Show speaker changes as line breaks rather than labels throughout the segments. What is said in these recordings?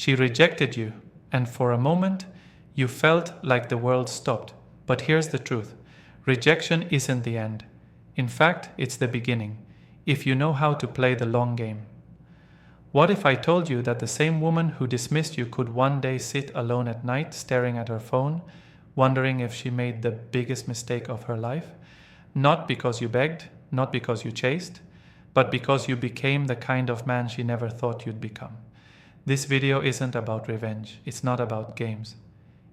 She rejected you, and for a moment, you felt like the world stopped. But here's the truth. Rejection isn't the end. In fact, it's the beginning, if you know how to play the long game. What if I told you that the same woman who dismissed you could one day sit alone at night staring at her phone, wondering if she made the biggest mistake of her life? Not because you begged, not because you chased, but because you became the kind of man she never thought you'd become. This video isn't about revenge. It's not about games.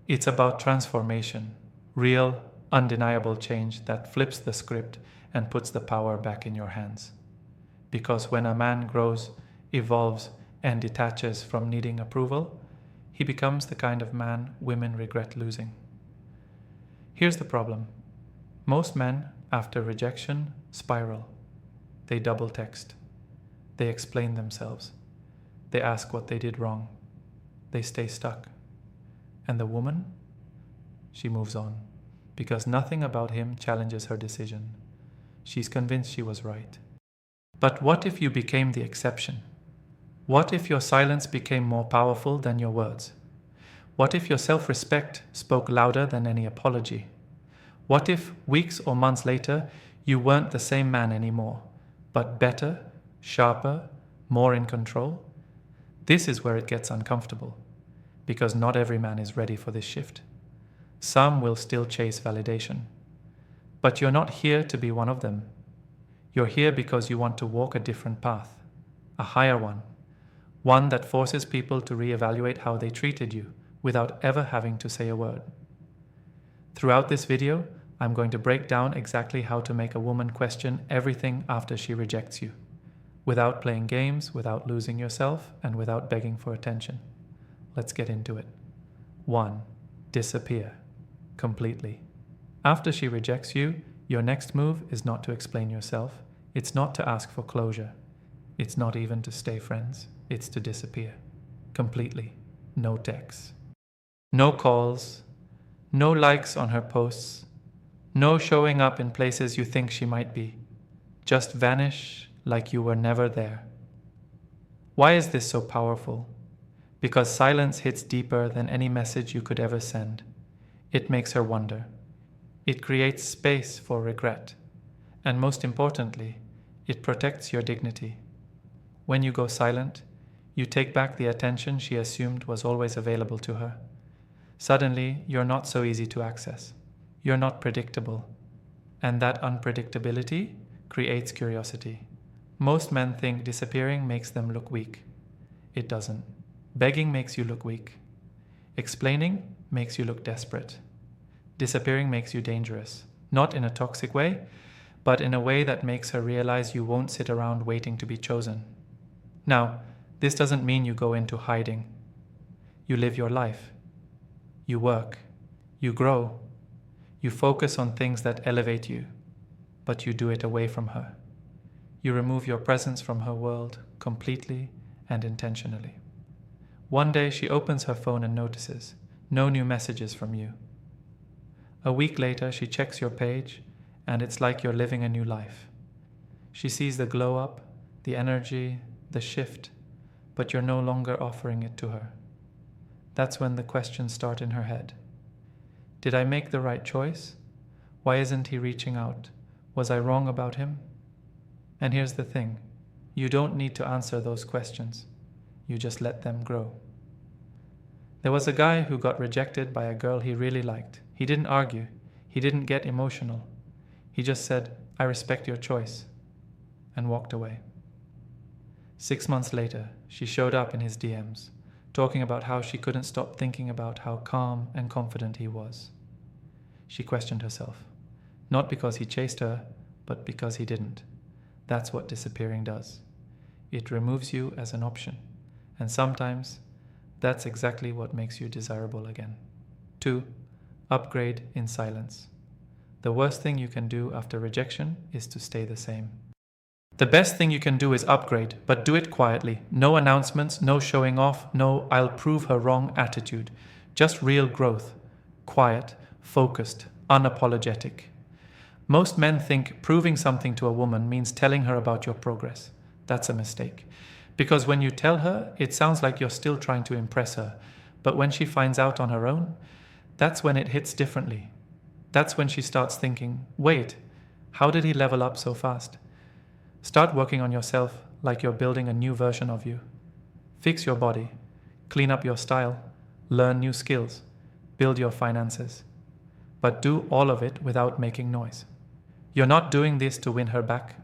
It's about transformation. Real, undeniable change that flips the script and puts the power back in your hands. Because when a man grows, evolves, and detaches from needing approval, he becomes the kind of man women regret losing. Here's the problem. Most men, after rejection, spiral. They double text. They explain themselves. They ask what they did wrong. They stay stuck. And the woman? She moves on, because nothing about him challenges her decision. She's convinced she was right. But what if you became the exception? What if your silence became more powerful than your words? What if your self-respect spoke louder than any apology? What if weeks or months later, you weren't the same man anymore, but better, sharper, more in control? This is where it gets uncomfortable, because not every man is ready for this shift. Some will still chase validation. But you're not here to be one of them. You're here because you want to walk a different path, a higher one that forces people to reevaluate how they treated you without ever having to say a word. Throughout this video, I'm going to break down exactly how to make a woman question everything after she rejects you, without playing games, without losing yourself, and without begging for attention. Let's get into it. 1. Disappear. Completely. After she rejects you, your next move is not to explain yourself. It's not to ask for closure. It's not even to stay friends. It's to disappear. Completely. No texts. No calls. No likes on her posts. No showing up in places you think she might be. Just vanish like you were never there. Why is this so powerful? Because silence hits deeper than any message you could ever send. It makes her wonder. It creates space for regret. And most importantly, it protects your dignity. When you go silent, you take back the attention she assumed was always available to her. Suddenly, you're not so easy to access. You're not predictable. And that unpredictability creates curiosity. Most men think disappearing makes them look weak. It doesn't. Begging makes you look weak. Explaining makes you look desperate. Disappearing makes you dangerous. Not in a toxic way, but in a way that makes her realize you won't sit around waiting to be chosen. Now, this doesn't mean you go into hiding. You live your life. You work. You grow. You focus on things that elevate you, but you do it away from her. You remove your presence from her world completely and intentionally. One day she opens her phone and notices no new messages from you. A week later she checks your page and it's like you're living a new life. She sees the glow up, the energy, the shift, but you're no longer offering it to her. That's when the questions start in her head. Did I make the right choice? Why isn't he reaching out? Was I wrong about him? And here's the thing, you don't need to answer those questions. You just let them grow. There was a guy who got rejected by a girl he really liked. He didn't argue. He didn't get emotional. He just said, "I respect your choice," and walked away. 6 months later, she showed up in his DMs, talking about how she couldn't stop thinking about how calm and confident he was. She questioned herself, not because he chased her, but because he didn't. That's what disappearing does. It removes you as an option, and sometimes that's exactly what makes you desirable again. 2. Upgrade in silence. The worst thing you can do after rejection is to stay the same. The best thing you can do is upgrade, but do it quietly. No announcements, no showing off, no "I'll prove her wrong" attitude. Just real growth. Quiet, focused, unapologetic. Most men think proving something to a woman means telling her about your progress. That's a mistake. Because when you tell her, it sounds like you're still trying to impress her. But when she finds out on her own, that's when it hits differently. That's when she starts thinking, wait, how did he level up so fast? Start working on yourself like you're building a new version of you. Fix your body, clean up your style, learn new skills, build your finances. But do all of it without making noise. You're not doing this to win her back.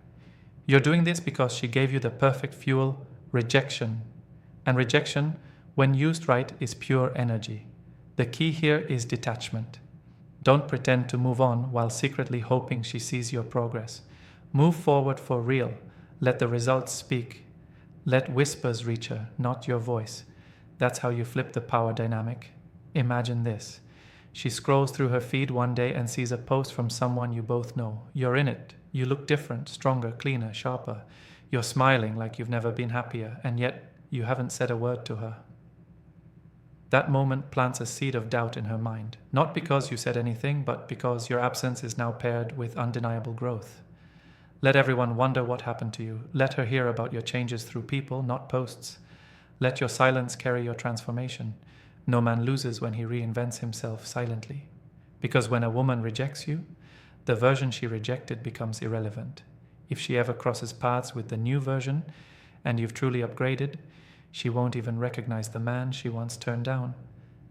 You're doing this because she gave you the perfect fuel, rejection. And rejection, when used right, is pure energy. The key here is detachment. Don't pretend to move on while secretly hoping she sees your progress. Move forward for real. Let the results speak. Let whispers reach her, not your voice. That's how you flip the power dynamic. Imagine this. She scrolls through her feed one day and sees a post from someone you both know. You're in it. You look different, stronger, cleaner, sharper. You're smiling like you've never been happier, and yet you haven't said a word to her. That moment plants a seed of doubt in her mind, not because you said anything, but because your absence is now paired with undeniable growth. Let everyone wonder what happened to you. Let her hear about your changes through people, not posts. Let your silence carry your transformation. No man loses when he reinvents himself silently. Because when a woman rejects you, the version she rejected becomes irrelevant. If she ever crosses paths with the new version, and you've truly upgraded, she won't even recognize the man she once turned down.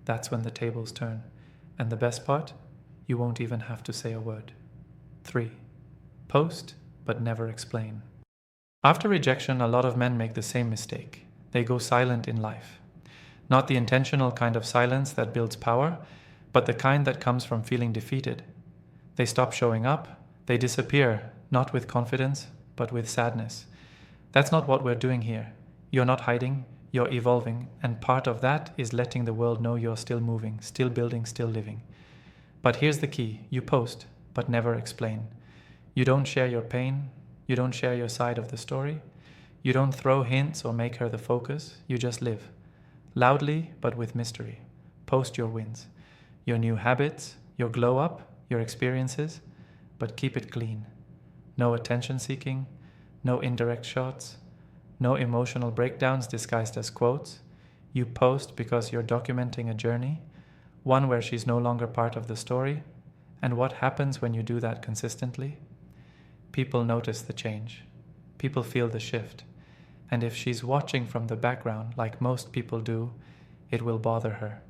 That's when the tables turn. And the best part? You won't even have to say a word. 3. Post, but never explain. After rejection, a lot of men make the same mistake. They go silent in life. Not the intentional kind of silence that builds power, but the kind that comes from feeling defeated. They stop showing up. They disappear, not with confidence, but with sadness. That's not what we're doing here. You're not hiding, you're evolving, and part of that is letting the world know you're still moving, still building, still living. But here's the key. You post, but never explain. You don't share your pain. You don't share your side of the story. You don't throw hints or make her the focus. You just live. Loudly, but with mystery. Post your wins, your new habits, your glow up, your experiences, but keep it clean. No attention seeking, no indirect shots, no emotional breakdowns disguised as quotes. You post because you're documenting a journey, one where she's no longer part of the story. And what happens when you do that consistently? People notice the change. People feel the shift. And if she's watching from the background, like most people do, it will bother her.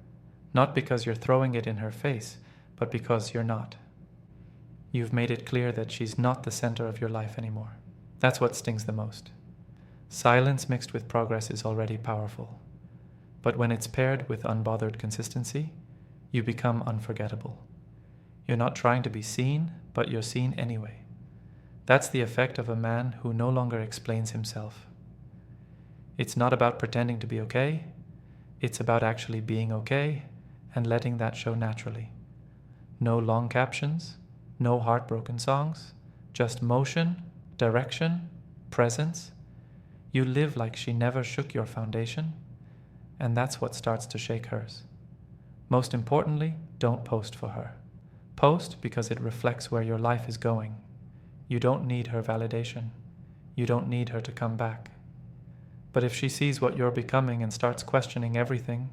Not because you're throwing it in her face, but because you're not. You've made it clear that she's not the center of your life anymore. That's what stings the most. Silence mixed with progress is already powerful. But when it's paired with unbothered consistency, you become unforgettable. You're not trying to be seen, but you're seen anyway. That's the effect of a man who no longer explains himself. It's not about pretending to be okay. It's about actually being okay and letting that show naturally. No long captions, no heartbroken songs, just motion, direction, presence. You live like she never shook your foundation, and that's what starts to shake hers. Most importantly, don't post for her. Post because it reflects where your life is going. You don't need her validation. You don't need her to come back. But if she sees what you're becoming and starts questioning everything,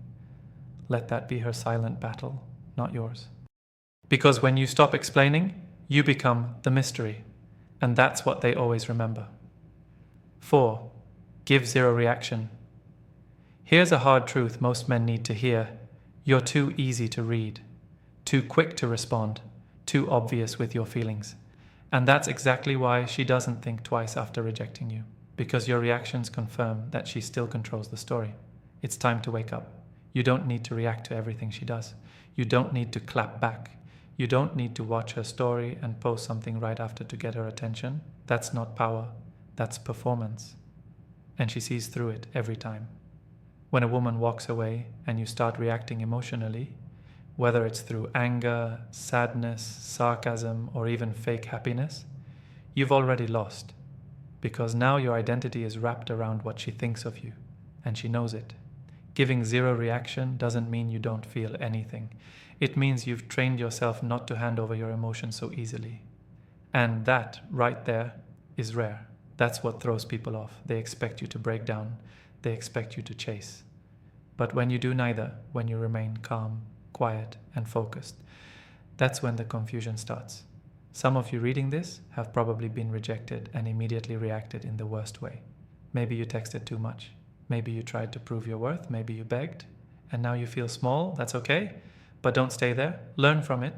let that be her silent battle, not yours. Because when you stop explaining, you become the mystery, and that's what they always remember. 4. Give zero reaction. Here's a hard truth most men need to hear. You're too easy to read, too quick to respond, too obvious with your feelings. And that's exactly why she doesn't think twice after rejecting you. Because your reactions confirm that she still controls the story. It's time to wake up. You don't need to react to everything she does. You don't need to clap back. You don't need to watch her story and post something right after to get her attention. That's not power. That's performance. And she sees through it every time. When a woman walks away and you start reacting emotionally, whether it's through anger, sadness, sarcasm, or even fake happiness, you've already lost. Because now your identity is wrapped around what she thinks of you, and she knows it. Giving zero reaction doesn't mean you don't feel anything. It means you've trained yourself not to hand over your emotions so easily. And that, right there, is rare. That's what throws people off. They expect you to break down. They expect you to chase. But when you do neither, when you remain calm, quiet, and focused, that's when the confusion starts. Some of you reading this have probably been rejected and immediately reacted in the worst way. Maybe you texted too much. Maybe you tried to prove your worth. Maybe you begged. And now you feel small. That's okay. But don't stay there. Learn from it.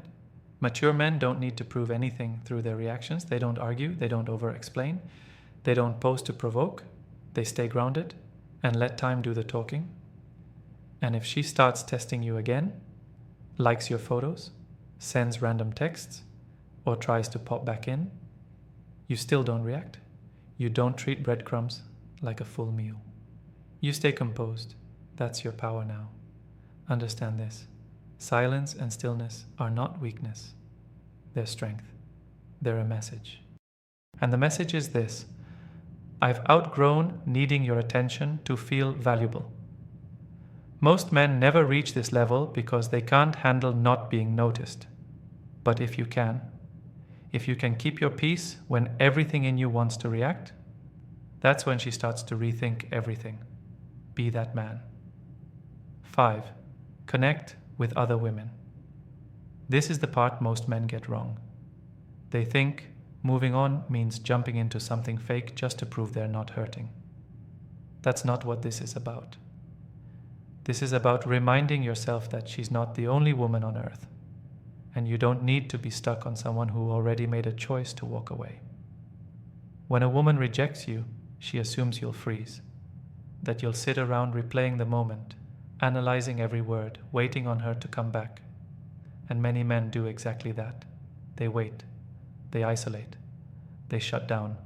Mature men don't need to prove anything through their reactions. They don't argue. They don't over-explain. They don't pose to provoke. They stay grounded and let time do the talking. And if she starts testing you again, likes your photos, sends random texts, or tries to pop back in, you still don't react. You don't treat breadcrumbs like a full meal. You stay composed. That's your power now. Understand this. Silence and stillness are not weakness. They're strength. They're a message. And the message is this: I've outgrown needing your attention to feel valuable. Most men never reach this level because they can't handle not being noticed. But if you can keep your peace when everything in you wants to react, that's when she starts to rethink everything. Be that man. 5. Connect with other women. This is the part most men get wrong. They think moving on means jumping into something fake just to prove they're not hurting. That's not what this is about. This is about reminding yourself that she's not the only woman on earth, and you don't need to be stuck on someone who already made a choice to walk away. When a woman rejects you, she assumes you'll freeze, that you'll sit around replaying the moment, analyzing every word, waiting on her to come back. And many men do exactly that. They wait, they isolate, they shut down.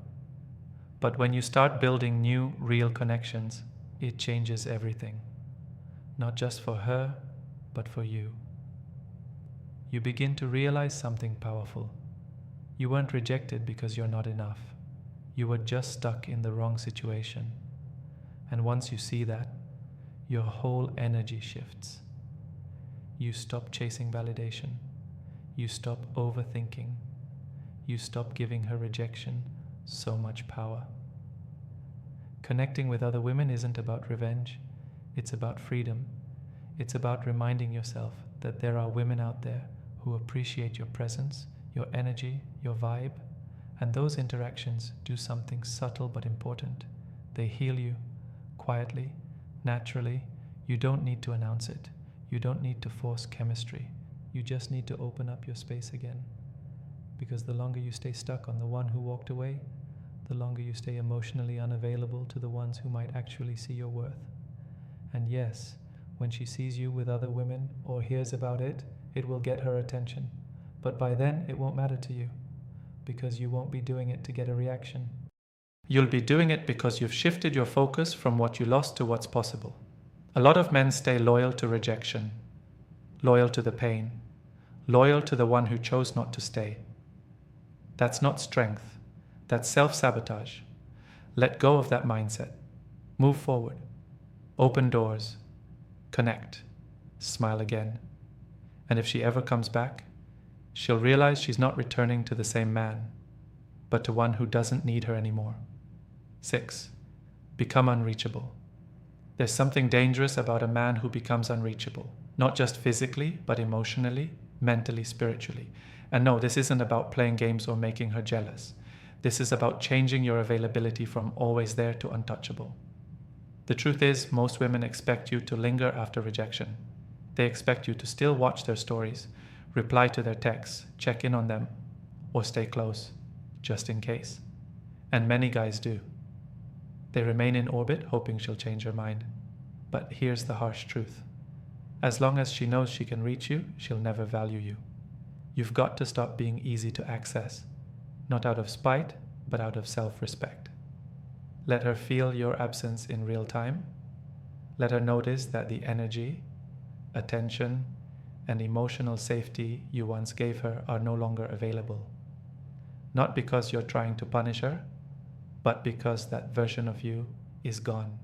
But when you start building new, real connections, it changes everything. Not just for her, but for you. You begin to realize something powerful. You weren't rejected because you're not enough. You were just stuck in the wrong situation. And once you see that, your whole energy shifts. You stop chasing validation. You stop overthinking. You stop giving her rejection so much power. Connecting with other women isn't about revenge. It's about freedom. It's about reminding yourself that there are women out there who appreciate your presence, your energy, your vibe, and those interactions do something subtle but important. They heal you quietly, naturally. You don't need to announce it. You don't need to force chemistry. You just need to open up your space again. Because the longer you stay stuck on the one who walked away, the longer you stay emotionally unavailable to the ones who might actually see your worth. And yes, when she sees you with other women or hears about it, it will get her attention. But by then, it won't matter to you, because you won't be doing it to get a reaction. You'll be doing it because you've shifted your focus from what you lost to what's possible. A lot of men stay loyal to rejection, loyal to the pain, loyal to the one who chose not to stay. That's not strength. That's self-sabotage. Let go of that mindset. Move forward. Open doors. Connect. Smile again. And if she ever comes back, she'll realize she's not returning to the same man, but to one who doesn't need her anymore. 6. Become unreachable. There's something dangerous about a man who becomes unreachable, not just physically, but emotionally, mentally, spiritually. And no, this isn't about playing games or making her jealous. This is about changing your availability from always there to untouchable. The truth is, most women expect you to linger after rejection. They expect you to still watch their stories, reply to their texts, check in on them, or stay close, just in case. And many guys do. They remain in orbit, hoping she'll change her mind. But here's the harsh truth. As long as she knows she can reach you, she'll never value you. You've got to stop being easy to access, not out of spite, but out of self-respect. Let her feel your absence in real time. Let her notice that the energy, attention, and emotional safety you once gave her are no longer available. Not because you're trying to punish her, but because that version of you is gone.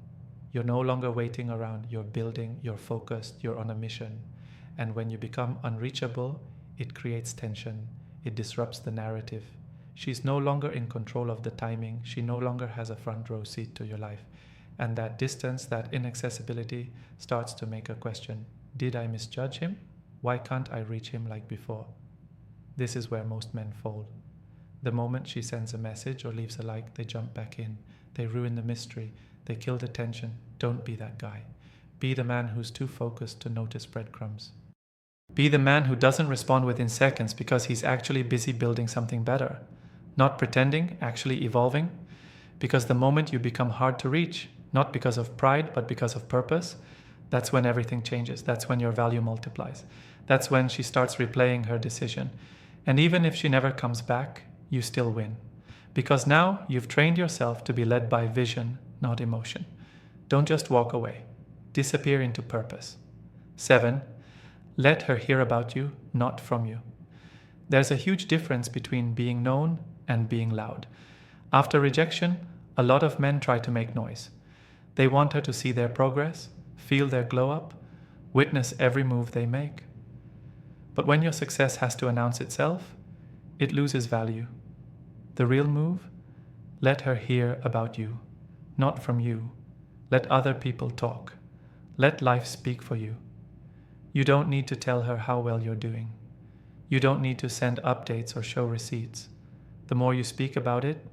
You're no longer waiting around, you're building, you're focused, you're on a mission. And when you become unreachable, it creates tension, it disrupts the narrative, She's no longer in control of the timing. She no longer has a front row seat to your life. And that distance, that inaccessibility starts to make her question, did I misjudge him? Why can't I reach him like before? This is where most men fall. The moment she sends a message or leaves a like, they jump back in. They ruin the mystery. They kill the tension. Don't be that guy. Be the man who's too focused to notice breadcrumbs. Be the man who doesn't respond within seconds because he's actually busy building something better. Not pretending, actually evolving. Because the moment you become hard to reach, not because of pride, but because of purpose, that's when everything changes. That's when your value multiplies. That's when she starts replaying her decision. And even if she never comes back, you still win. Because now you've trained yourself to be led by vision, not emotion. Don't just walk away. Disappear into purpose. 7. Let her hear about you, not from you. There's a huge difference between being known and being loud. After rejection, a lot of men try to make noise. They want her to see their progress, feel their glow up, witness every move they make. But when your success has to announce itself, it loses value. The real move? Let her hear about you, not from you. Let other people talk. Let life speak for you. You don't need to tell her how well you're doing. You don't need to send updates or show receipts. The more you speak about it,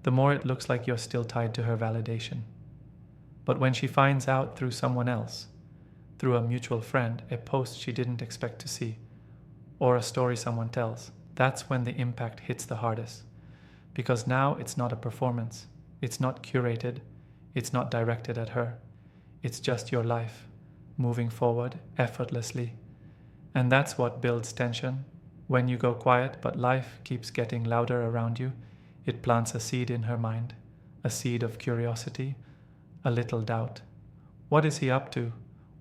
the more it looks like you're still tied to her validation. But when she finds out through someone else, through a mutual friend, a post she didn't expect to see, or a story someone tells, that's when the impact hits the hardest. Because now it's not a performance. It's not curated. It's not directed at her. It's just your life, moving forward effortlessly. And that's what builds tension. When you go quiet, but life keeps getting louder around you, it plants a seed in her mind, a seed of curiosity, a little doubt. What is he up to?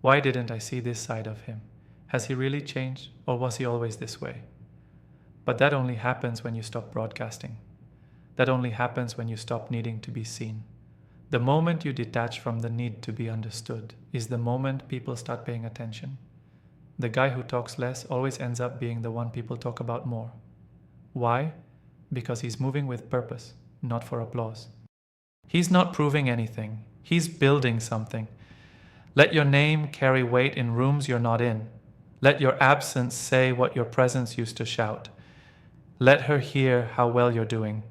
Why didn't I see this side of him? Has he really changed, or was he always this way? But that only happens when you stop broadcasting. That only happens when you stop needing to be seen. The moment you detach from the need to be understood is the moment people start paying attention. The guy who talks less always ends up being the one people talk about more. Why? Because he's moving with purpose, not for applause. He's not proving anything. He's building something. Let your name carry weight in rooms you're not in. Let your absence say what your presence used to shout. Let her hear how well you're doing.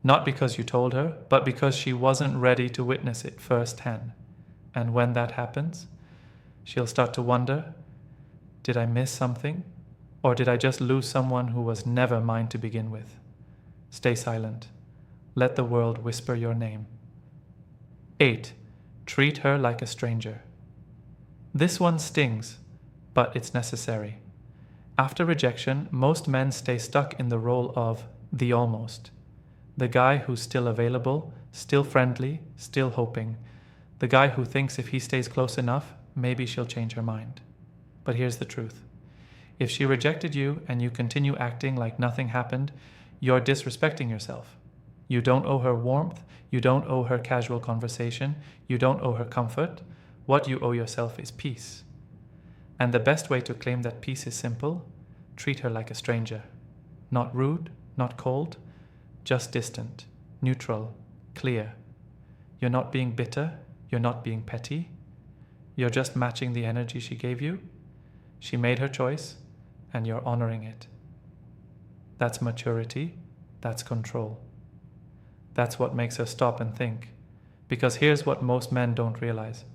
Not because you told her, but because she wasn't ready to witness it firsthand. And when that happens, she'll start to wonder, did I miss something? Or did I just lose someone who was never mine to begin with? Stay silent. Let the world whisper your name. 8. Treat her like a stranger. This one stings, but it's necessary. After rejection, most men stay stuck in the role of the almost. The guy who's still available, still friendly, still hoping. The guy who thinks if he stays close enough, maybe she'll change her mind. But here's the truth. If she rejected you and you continue acting like nothing happened, you're disrespecting yourself. You don't owe her warmth. You don't owe her casual conversation. You don't owe her comfort. What you owe yourself is peace. And the best way to claim that peace is simple: treat her like a stranger. Not rude, not cold, just distant, neutral, clear. You're not being bitter. You're not being petty. You're just matching the energy she gave you. She made her choice, and you're honoring it. That's maturity. That's control. That's what makes her stop and think. Because here's what most men don't realize.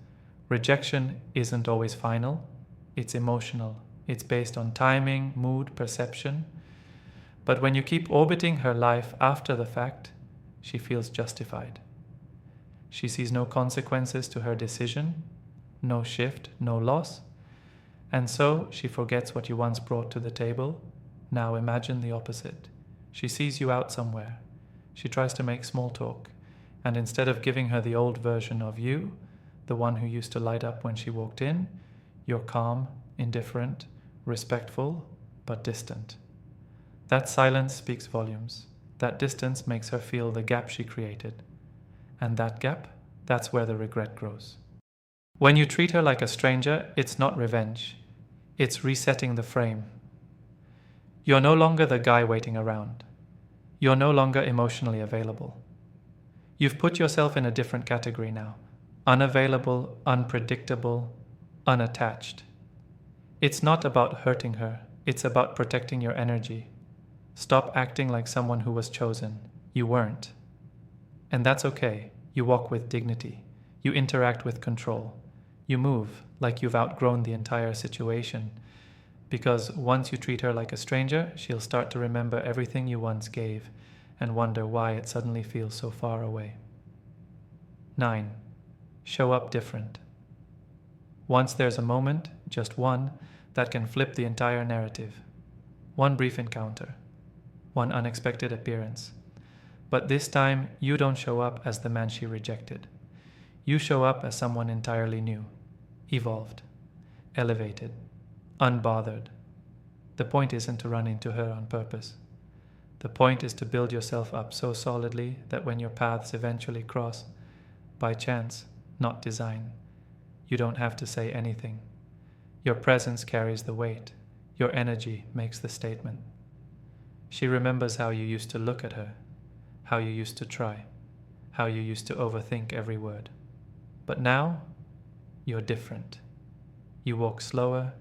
Rejection isn't always final. It's emotional. It's based on timing, mood, perception. But when you keep orbiting her life after the fact, she feels justified. She sees no consequences to her decision, no shift, no loss. And so she forgets what you once brought to the table. Now imagine the opposite. She sees you out somewhere. She tries to make small talk. And instead of giving her the old version of you, the one who used to light up when she walked in, you're calm, indifferent, respectful, but distant. That silence speaks volumes. That distance makes her feel the gap she created. And that gap, that's where the regret grows. When you treat her like a stranger, it's not revenge. It's resetting the frame. You're no longer the guy waiting around. You're no longer emotionally available. You've put yourself in a different category now. Unavailable, unpredictable, unattached. It's not about hurting her. It's about protecting your energy. Stop acting like someone who was chosen. You weren't. And that's okay. You walk with dignity. You interact with control. You move like you've outgrown the entire situation. Because once you treat her like a stranger, she'll start to remember everything you once gave and wonder why it suddenly feels so far away. 9. Show up different. Once there's a moment, just one, that can flip the entire narrative. One brief encounter. One unexpected appearance. But this time, you don't show up as the man she rejected. You show up as someone entirely new, evolved, elevated, unbothered. The point isn't to run into her on purpose. The point is to build yourself up so solidly that when your paths eventually cross, by chance, not design, you don't have to say anything. Your presence carries the weight. Your energy makes the statement. She remembers how you used to look at her, how you used to try, how you used to overthink every word. But now, you're different. You walk slower,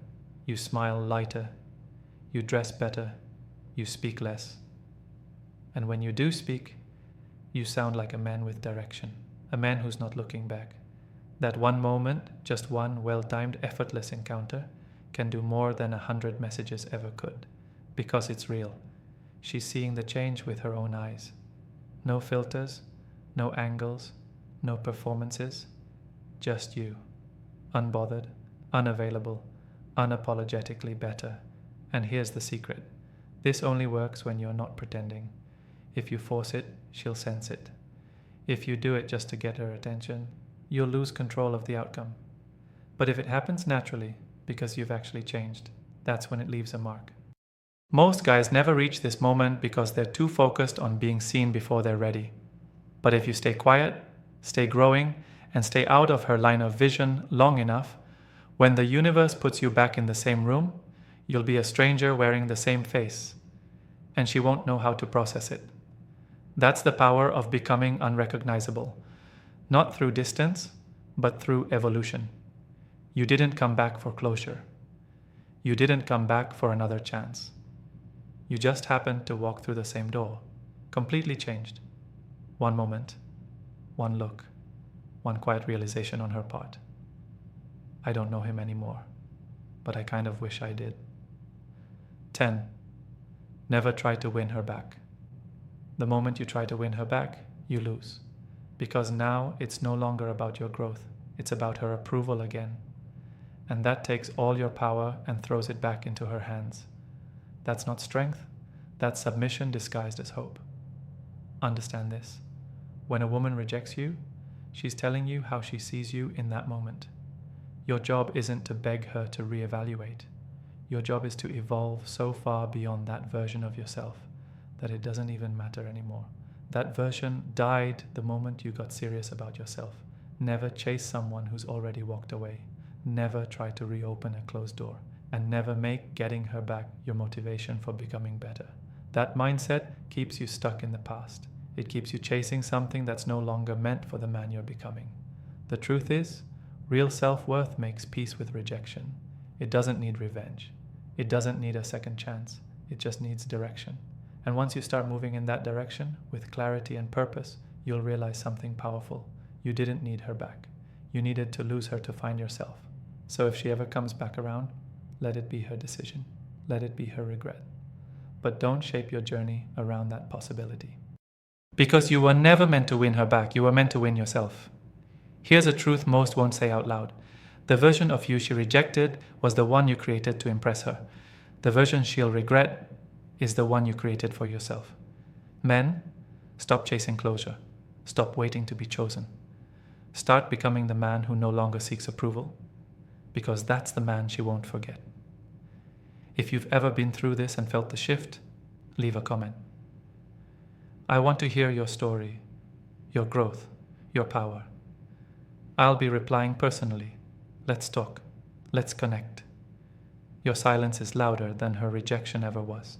you smile lighter, you dress better, you speak less. And when you do speak, you sound like a man with direction, a man who's not looking back. That one moment, just one well-timed, effortless encounter, can do more than 100 messages ever could, because it's real. She's seeing the change with her own eyes. No filters, no angles, no performances, just you, unbothered, unavailable, unapologetically better. And here's the secret. This only works when you're not pretending. If you force it, she'll sense it. If you do it just to get her attention, you'll lose control of the outcome. But if it happens naturally, because you've actually changed, that's when it leaves a mark. Most guys never reach this moment because they're too focused on being seen before they're ready. But if you stay quiet, stay growing, and stay out of her line of vision long enough, when the universe puts you back in the same room, you'll be a stranger wearing the same face, and she won't know how to process it. That's the power of becoming unrecognizable, not through distance, but through evolution. You didn't come back for closure. You didn't come back for another chance. You just happened to walk through the same door, completely changed. One moment, one look, one quiet realization on her part. I don't know him anymore, but I kind of wish I did. 10. Never try to win her back. The moment you try to win her back, you lose. Because now it's no longer about your growth, it's about her approval again. And that takes all your power and throws it back into her hands. That's not strength, that's submission disguised as hope. Understand this. When a woman rejects you, she's telling you how she sees you in that moment. Your job isn't to beg her to reevaluate. Your job is to evolve so far beyond that version of yourself that it doesn't even matter anymore. That version died the moment you got serious about yourself. Never chase someone who's already walked away. Never try to reopen a closed door. And never make getting her back your motivation for becoming better. That mindset keeps you stuck in the past. It keeps you chasing something that's no longer meant for the man you're becoming. The truth is, real self-worth makes peace with rejection. It doesn't need revenge. It doesn't need a second chance. It just needs direction. And once you start moving in that direction with clarity and purpose, you'll realize something powerful. You didn't need her back. You needed to lose her to find yourself. So if she ever comes back around, let it be her decision. Let it be her regret. But don't shape your journey around that possibility. Because you were never meant to win her back. You were meant to win yourself. Here's a truth most won't say out loud. The version of you she rejected was the one you created to impress her. The version she'll regret is the one you created for yourself. Men, stop chasing closure. Stop waiting to be chosen. Start becoming the man who no longer seeks approval, because that's the man she won't forget. If you've ever been through this and felt the shift, leave a comment. I want to hear your story, your growth, your power. I'll be replying personally. Let's talk. Let's connect. Your silence is louder than her rejection ever was.